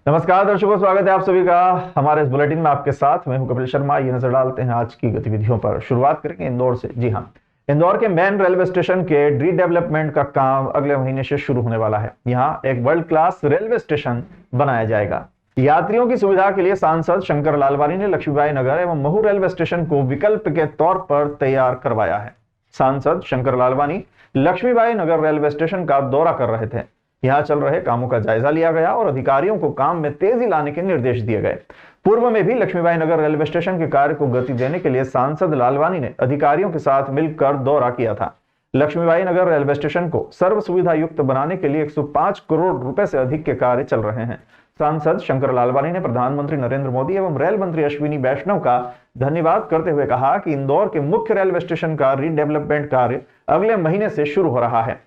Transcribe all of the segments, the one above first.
नमस्कार दर्शकों, स्वागत है आप सभी का हमारे इस बुलेटिन में। आपके साथ मैं हूं कपिल शर्मा। ये नजर डालते हैं आज की गतिविधियों पर। शुरुआत करेंगे इंदौर से। जी हां, इंदौर के मेन रेलवे स्टेशन के रीडेवलपमेंट का काम अगले महीने से शुरू होने वाला है। यहां एक वर्ल्ड क्लास रेलवे स्टेशन बनाया जाएगा। यात्रियों की सुविधा के लिए सांसद शंकर लालवानी ने लक्ष्मीबाई नगर एवं महू रेलवे स्टेशन को विकल्प के तौर पर तैयार करवाया है। सांसद शंकर लालवानी लक्ष्मीबाई नगर रेलवे स्टेशन का दौरा कर रहे थे। यहां चल रहे कामों का जायजा लिया गया और अधिकारियों को काम में तेजी लाने के निर्देश दिए गए। पूर्व में भी लक्ष्मीबाई नगर रेलवे स्टेशन के कार्य को गति देने के लिए सांसद लालवानी ने अधिकारियों के साथ मिलकर दौरा किया था। लक्ष्मीबाई नगर रेलवे स्टेशन को सर्व सुविधा युक्त बनाने के लिए 105 करोड़ रुपए से अधिक के कार्य चल रहे हैं। सांसद शंकर लालवानी ने प्रधानमंत्री नरेंद्र मोदी एवं रेल मंत्री अश्विनी वैष्णव का धन्यवाद करते हुए कहा कि इंदौर के मुख्य रेलवे स्टेशन का रीडेवलपमेंट कार्य अगले महीने से शुरू हो रहा है।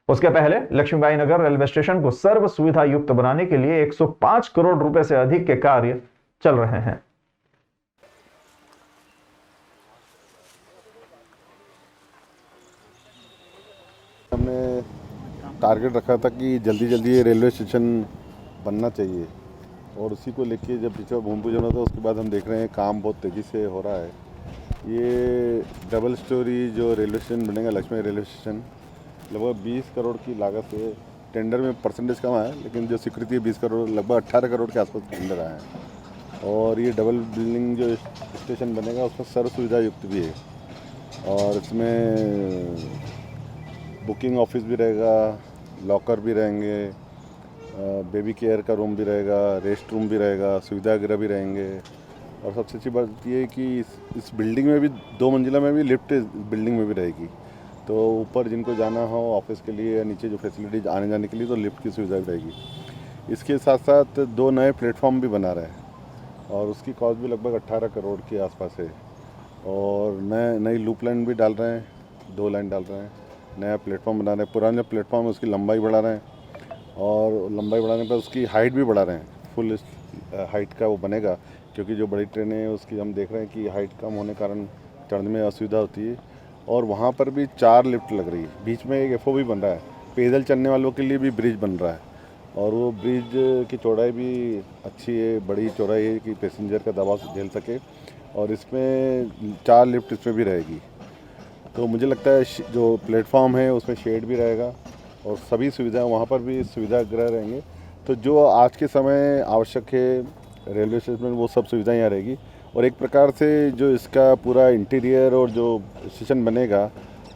उसके पहले लक्ष्मीबाई नगर रेलवे स्टेशन को सर्व सुविधा युक्त बनाने के लिए 105 करोड़ रुपए से अधिक के कार्य चल रहे हैं। हमने टारगेट रखा था कि जल्दी जल्दी ये रेलवे स्टेशन बनना चाहिए और उसी को लेके जब पीछे भूमि पूजन होता है उसके बाद हम देख रहे हैं काम बहुत तेज़ी से हो रहा है। ये डबल स्टोरी जो रेलवे स्टेशन बनेगा लक्ष्मी रेलवे स्टेशन, लगभग 20 करोड़ की लागत से टेंडर में परसेंटेज कम आया, लेकिन जो स्वीकृति है 20 करोड़, लगभग 18 करोड़ के आसपास टेंडर आया है। और ये डबल बिल्डिंग जो स्टेशन बनेगा उसमें सर्व सुविधा युक्त भी है और इसमें बुकिंग ऑफिस भी रहेगा, लॉकर भी रहेंगे, बेबी केयर का रूम भी रहेगा, रेस्ट रूम भी रहेगा, सुविधा गृह भी रहेंगे। और सबसे अच्छी बात ये है कि इस बिल्डिंग में भी 2 मंजिला में भी लिफ्ट बिल्डिंग में भी रहेगी, तो ऊपर जिनको जाना हो ऑफिस के लिए या नीचे जो फैसिलिटीज आने जाने के लिए तो लिफ्ट की सुविधा भी रहेगी। इसके साथ साथ 2 नए प्लेटफॉर्म भी बना रहे हैं और उसकी कॉस्ट भी लगभग 18 करोड़ के आसपास है। और नई लूप लाइन भी डाल रहे हैं, 2 लाइन डाल रहे हैं, नया प्लेटफॉर्म बना रहे हैं। पुराना जो प्लेटफॉर्म है उसकी लंबाई बढ़ा रहे हैं और लंबाई बढ़ाने पर उसकी हाइट भी बढ़ा रहे हैं। फुल हाइट का वो बनेगा, क्योंकि जो बड़ी ट्रेनें हैं उसकी हम देख रहे हैं कि हाइट कम होने के कारण चढ़ने में असुविधा होती है। और वहाँ पर भी 4 लिफ्ट लग रही है। बीच में एक एफओ भी बन रहा है, पैदल चलने वालों के लिए भी ब्रिज बन रहा है और वो ब्रिज की चौड़ाई भी अच्छी है, बड़ी चौड़ाई है कि पैसेंजर का दबाव झेल सके। और इसमें 4 लिफ्ट इसमें भी रहेगी। तो मुझे लगता है जो प्लेटफॉर्म है उसमें शेड भी रहेगा और सभी सुविधा वहाँ पर भी सुविधा गृह रहेंगे। तो जो आज के समय आवश्यक है रेलवे स्टेशन में वो सब सुविधाएँ यहाँ रहेगी। और एक प्रकार से जो इसका पूरा इंटीरियर और जो स्टेशन बनेगा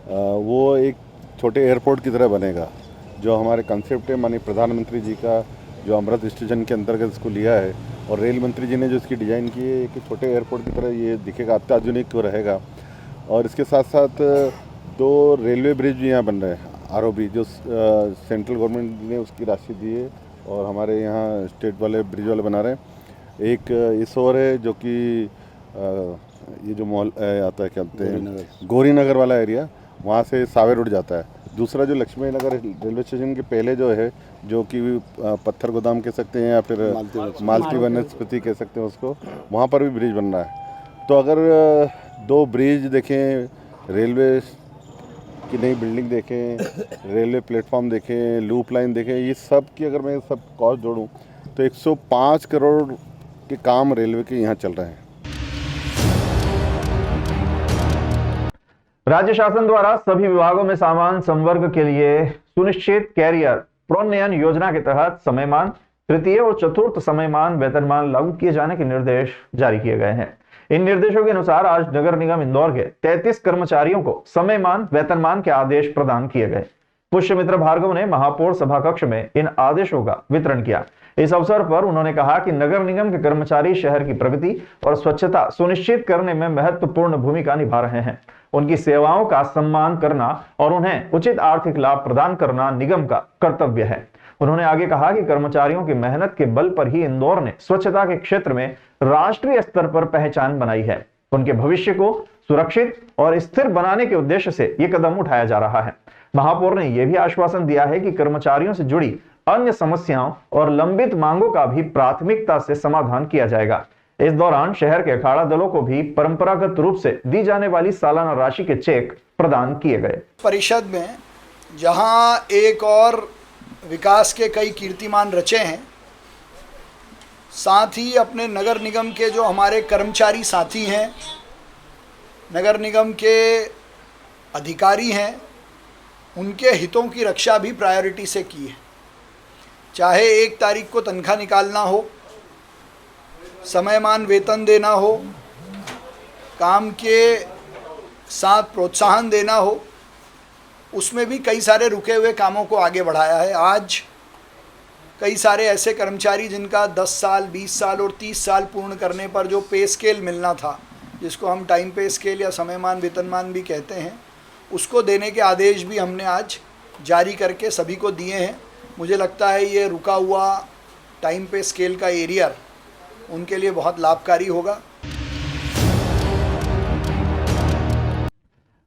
वो एक छोटे एयरपोर्ट की तरह बनेगा। जो हमारे कंसेप्ट है माननीय प्रधानमंत्री जी का, जो अमृत स्टेशन के अंतर्गत इसको लिया है और रेल मंत्री जी ने जो इसकी डिज़ाइन की है कि छोटे एयरपोर्ट की तरह ये दिखेगा, अत्याधुनिक रहेगा। और इसके साथ साथ 2 रेलवे ब्रिज भी यहाँ बन रहे हैं, आरओबी, जो सेंट्रल गवर्नमेंट ने उसकी राशि दी है और हमारे यहाँ स्टेट वाले ब्रिज वाले बना रहे हैं। एक इस और है जो कि ये जो मॉल आता है क्या कहते हैं गौरी नगर वाला एरिया, वहाँ से सावे रोड जाता है। दूसरा जो लक्ष्मी नगर रेलवे स्टेशन के पहले जो है, जो कि पत्थर गोदाम कह सकते हैं या फिर मालती वनस्पति कह सकते हैं उसको, वहाँ पर भी ब्रिज बन रहा है। तो अगर 2 ब्रिज देखें, रेलवे की नई बिल्डिंग देखें, रेलवे प्लेटफॉर्म देखें, लूप लाइन देखें, ये सब की अगर मैं सब कॉस्ट जोड़ूं तो 105 करोड़ के काम रेलवे के यहाँ चल रहे हैं। राज्य शासन द्वारा सभी विभागों में सामान्य संवर्ग के लिए सुनिश्चित कैरियर प्रोन्नयन योजना के तहत समयमान, तृतीय और चतुर्थ समयमान वेतनमान लागू किए जाने के निर्देश जारी किए गए हैं। इन निर्देशों के अनुसार आज नगर निगम इंदौर के 33 कर्मचारियों को समयमान वेतनमान के आदेश प्रदान किए गए। पुष्यमित्र भार्गव ने महापौर सभा कक्ष में इन आदेशों का वितरण किया। इस अवसर पर उन्होंने कहा कि नगर निगम के कर्मचारी शहर की प्रगति और स्वच्छता सुनिश्चित करने में महत्वपूर्ण भूमिका निभा रहे हैं। उनकी सेवाओं का सम्मान करना और उन्हें उचित आर्थिक लाभ प्रदान करना निगम का कर्तव्य है। उन्होंने आगे कहा कि कर्मचारियों की मेहनत के बल पर ही इंदौर ने स्वच्छता के क्षेत्र में राष्ट्रीय स्तर पर पहचान बनाई है। उनके भविष्य को सुरक्षित और स्थिर बनाने के उद्देश्य से यह कदम उठाया जा रहा है। महापौर ने यह भी आश्वासन दिया है कि कर्मचारियों से जुड़ी अन्य समस्याओं और लंबित मांगों का भी प्राथमिकता से समाधान किया जाएगा। इस दौरान शहर के अखाड़ा दलों को भी परंपरागत रूप से दी जाने वाली सालाना राशि के चेक प्रदान किए गए। परिषद में जहां एक और विकास के कई कीर्तिमान रचे हैं, साथ ही अपने नगर निगम के जो हमारे कर्मचारी साथी हैं, नगर निगम के अधिकारी हैं, उनके हितों की रक्षा भी प्रायोरिटी से की है। चाहे 1 तारीख को तनख्वाह निकालना हो, समयमान वेतन देना हो, काम के साथ प्रोत्साहन देना हो, उसमें भी कई सारे रुके हुए कामों को आगे बढ़ाया है। आज कई सारे ऐसे कर्मचारी जिनका 10 साल, 20 साल और 30 साल पूर्ण करने पर जो पे स्केल मिलना था, जिसको हम टाइम पे स्केल या समयमान वेतनमान भी कहते हैं, उसको देने के आदेश भी हमने आज जारी करके सभी को दिए हैं। मुझे लगता है ये रुका हुआ टाइम पे स्केल का एरियर उनके लिए बहुत लाभकारी होगा।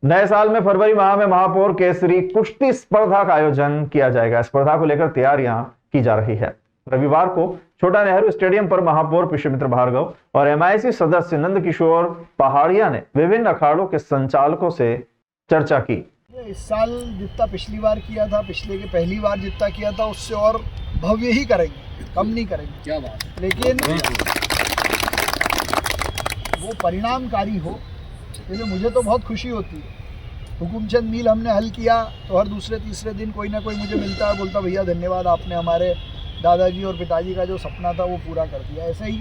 नए साल में फरवरी माह में महापौर केसरी कुश्ती स्पर्धा का आयोजन किया जाएगा। स्पर्धा को लेकर तैयारियां की जा रही है। रविवार को छोटा नेहरू स्टेडियम पर महापौर पुष्यमित्र भार्गव और एमआईसी सदस्य नंदकिशोर पहाड़िया ने विभिन्न अखाड़ों के संचालकों से चर्चा की। इस साल जितना पिछली बार किया था, पिछले के पहली बार जितना किया था, उससे और भव्य ही करेंगे, कम नहीं करेंगे। क्या बात। लेकिन वो परिणामकारी हो, इसलिए मुझे तो बहुत खुशी होती है। हुकुमचंद मील हमने हल किया तो हर दूसरे तीसरे दिन कोई ना कोई मुझे मिलता है, बोलता भैया धन्यवाद, आपने हमारे दादाजी और पिताजी का जो सपना था वो पूरा कर दिया। ऐसे ही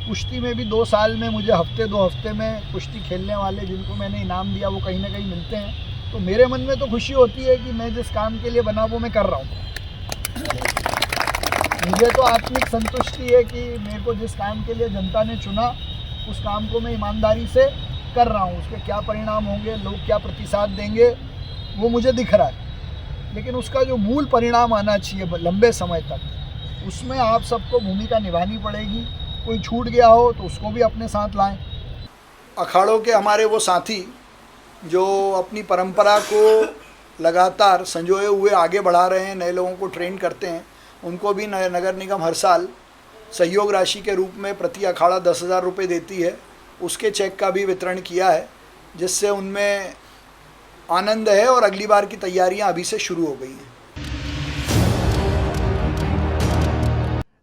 कुश्ती में भी 2 साल में मुझे दो हफ्ते में कुश्ती खेलने वाले जिनको मैंने इनाम दिया वो कहीं ना कहीं मिलते हैं। तो मेरे मन में तो खुशी होती है कि मैं जिस काम के लिए बना वो मैं कर रहा हूँ। मुझे तो आत्मिक संतुष्टि है कि मेरे को जिस काम के लिए जनता ने चुना उस काम को मैं ईमानदारी से कर रहा हूँ। उसके क्या परिणाम होंगे, लोग क्या प्रतिसाद देंगे, वो मुझे दिख रहा है। लेकिन उसका जो मूल परिणाम आना चाहिए लंबे समय तक, उसमें आप सबको भूमिका निभानी पड़ेगी। कोई छूट गया हो तो उसको भी अपने साथ लाएं। अखाड़ों के हमारे वो साथी जो अपनी परंपरा को लगातार संजोए हुए आगे बढ़ा रहे हैं, नए लोगों को ट्रेन करते हैं, उनको भी नगर निगम हर साल सहयोग राशि के रूप में प्रति अखाड़ा 10,000 रुपये देती है। उसके चेक का भी वितरण किया है, जिससे उनमें आनंद है और अगली बार की तैयारियां अभी से शुरू हो गई हैं।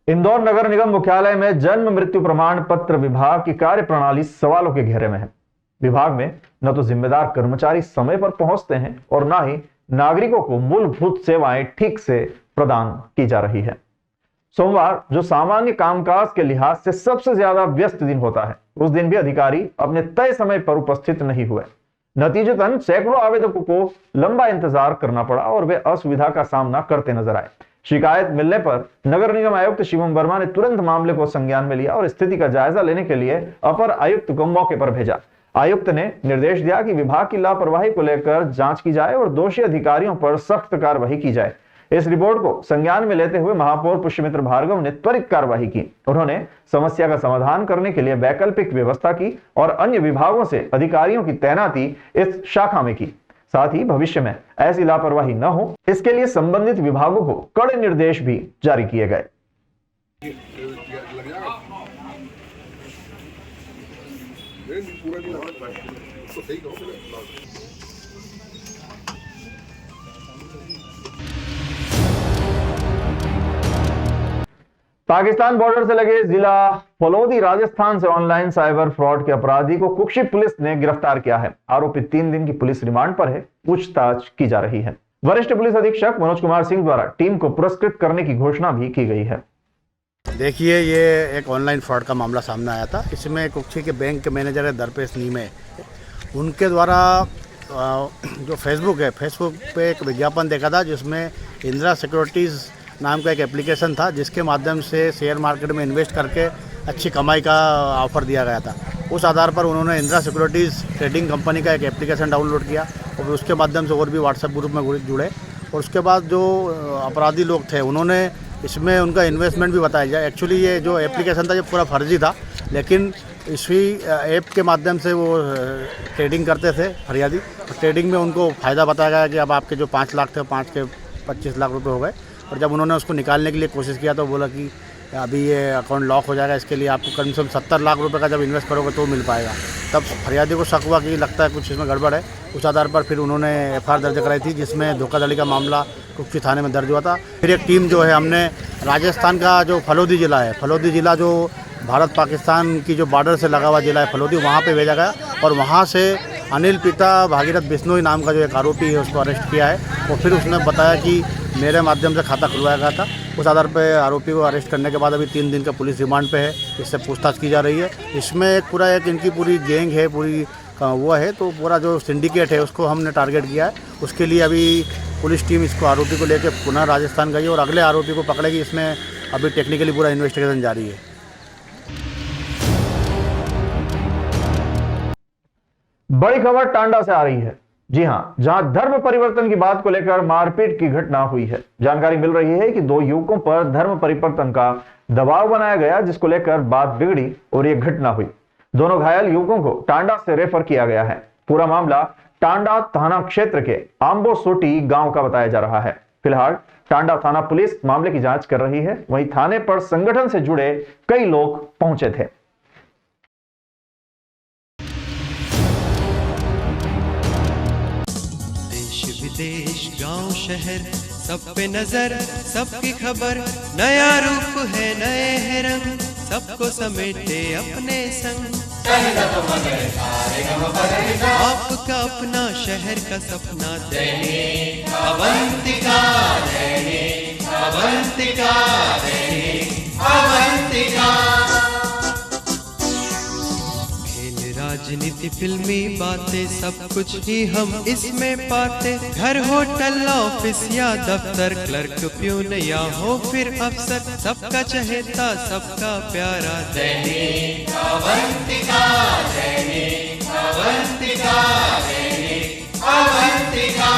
इंदौर नगर निगम मुख्यालय में जन्म मृत्यु प्रमाण पत्र विभाग की कार्य प्रणाली सवालों के घेरे में है। विभाग में न तो जिम्मेदार कर्मचारी समय पर पहुंचते हैं और न ही नागरिकों को मूलभूत सेवाएं ठीक से प्रदान की जा रही है। सोमवार, जो सामान्य कामकाज के लिहाज से सबसे ज्यादा व्यस्त दिन होता है, उस दिन भी अधिकारी अपने तय समय पर उपस्थित नहीं हुए। नतीजतन सैकड़ों आवेदकों को लंबा इंतजार करना पड़ा और वे असुविधा का सामना करते नजर आए। शिकायत मिलने पर नगर निगम आयुक्त शिवम वर्मा ने तुरंत मामले को संज्ञान में लिया और स्थिति का जायजा लेने के लिए अपर आयुक्त को मौके पर भेजा। आयुक्त ने निर्देश दिया कि विभाग की लापरवाही को लेकर जांच की जाए और दोषी अधिकारियों पर सख्त कार्रवाई की जाए। इस रिपोर्ट को संज्ञान में लेते हुए महापौर पुष्यमित्र भार्गव ने त्वरित कार्रवाई की। उन्होंने समस्या का समाधान करने के लिए वैकल्पिक व्यवस्था की और अन्य विभागों से अधिकारियों की तैनाती इस शाखा में की। साथ ही भविष्य में ऐसी लापरवाही न हो, इसके लिए संबंधित विभागों को कड़े निर्देश भी जारी किए गए। पाकिस्तान बॉर्डर से लगे जिला फलोदी राजस्थान से ऑनलाइन साइबर फ्रॉड के अपराधी को कुक्षी पुलिस ने गिरफ्तार किया है। आरोपी 3 दिन की पुलिस रिमांड पर है, पूछताछ की जा रही है। वरिष्ठ पुलिस अधीक्षक मनोज कुमार सिंह द्वारा टीम को पुरस्कृत करने की घोषणा भी की गई है। देखिए, ये एक ऑनलाइन फ्रॉड का मामला सामने आया था। इसमें कुक्षी के बैंक के मैनेजर है दरपेश नीमे, उनके द्वारा जो फेसबुक पे एक विज्ञापन देखा था जिसमें इंदिरा सिक्योरिटीज़ नाम का एक एप्लीकेशन था, जिसके माध्यम से शेयर मार्केट में इन्वेस्ट करके अच्छी कमाई का ऑफ़र दिया गया था। उस आधार पर उन्होंने इंदिरा सिक्योरिटीज़ ट्रेडिंग कंपनी का एक एप्लीकेशन डाउनलोड किया और उसके माध्यम से और भी व्हाट्सएप ग्रुप में जुड़े। और उसके बाद जो अपराधी लोग थे उन्होंने इसमें उनका इन्वेस्टमेंट भी बताया जाए। एक्चुअली ये जो एप्लीकेशन था ये पूरा फर्जी था, लेकिन इसी ऐप के माध्यम से वो ट्रेडिंग करते थे फरियादी। ट्रेडिंग में उनको फ़ायदा बताया गया कि अब आपके जो 5 लाख थे 5 के 25 लाख रुपए हो गए। और जब उन्होंने उसको निकालने के लिए कोशिश किया तो बोला कि अभी ये अकाउंट लॉक हो जाएगा, इसके लिए आपको कम से कम 70 लाख रुपए का जब इन्वेस्ट करोगे तो मिल पाएगा। तब फरियादी को शक हुआ कि लगता है कुछ इसमें गड़बड़ है। उस आधार पर फिर उन्होंने FIR दर्ज कराई थी, जिसमें धोखाधड़ी का मामला कुक्षी थाने में दर्ज हुआ था। फिर एक टीम जो है हमने राजस्थान का जो फलोदी ज़िला है, फलोदी ज़िला जो भारत पाकिस्तान की जो बॉर्डर से लगा हुआ ज़िला है फलोदी, वहाँ पे भेजा गया और वहाँ से अनिल पिता भागीरथ बिश्नोई नाम का जो एक आरोपी है उसको अरेस्ट किया है। और फिर उसने बताया कि मेरे माध्यम से खाता खुलवाया गया था। उस आधार पे आरोपी को अरेस्ट करने के बाद अभी 3 दिन का पुलिस रिमांड पे है, इससे पूछताछ की जा रही है। इसमें एक पूरा एक इनकी पूरी गैंग है, पूरी वो है, तो पूरा जो सिंडिकेट है उसको हमने टारगेट किया है। उसके लिए अभी पुलिस टीम इसको आरोपी को लेकर पुनः राजस्थान गई और अगले आरोपी को पकड़ेगी। इसमें अभी टेक्निकली पूरा इन्वेस्टिगेशन जारी है। बड़ी खबर टांडा से आ रही है। जी हां, जहां धर्म परिवर्तन की बात को लेकर मारपीट की घटना हुई है। जानकारी मिल रही है कि 2 युवकों पर धर्म परिवर्तन का दबाव बनाया गया, जिसको लेकर बात बिगड़ी और यह घटना हुई। दोनों घायल युवकों को टांडा से रेफर किया गया है। पूरा मामला टांडा थाना क्षेत्र के आंबो सोटी गांव का बताया जा रहा है। फिलहाल टांडा थाना पुलिस मामले की जांच कर रही है। वहीं थाने पर संगठन से जुड़े कई लोग पहुंचे थे। देश गांव शहर सब पे नजर, सबकी खबर, नया रूप है नए है रंग, सबको समेटे अपने संग। आपका अपना शहर का सपना दैनिक अवंतिका, दैनिक अवंतिका, दैनिक अवंतिका। राजनीति फिल्मी बातें सब कुछ ही हम इसमें पाते। घर होटल ऑफिस या दफ्तर, क्लर्क प्यून या हो फिर अफसर, सबका चहेता सबका प्यारा दैनिक अवंतिका, दैनिक अवंतिका, दैनिक अवंतिका।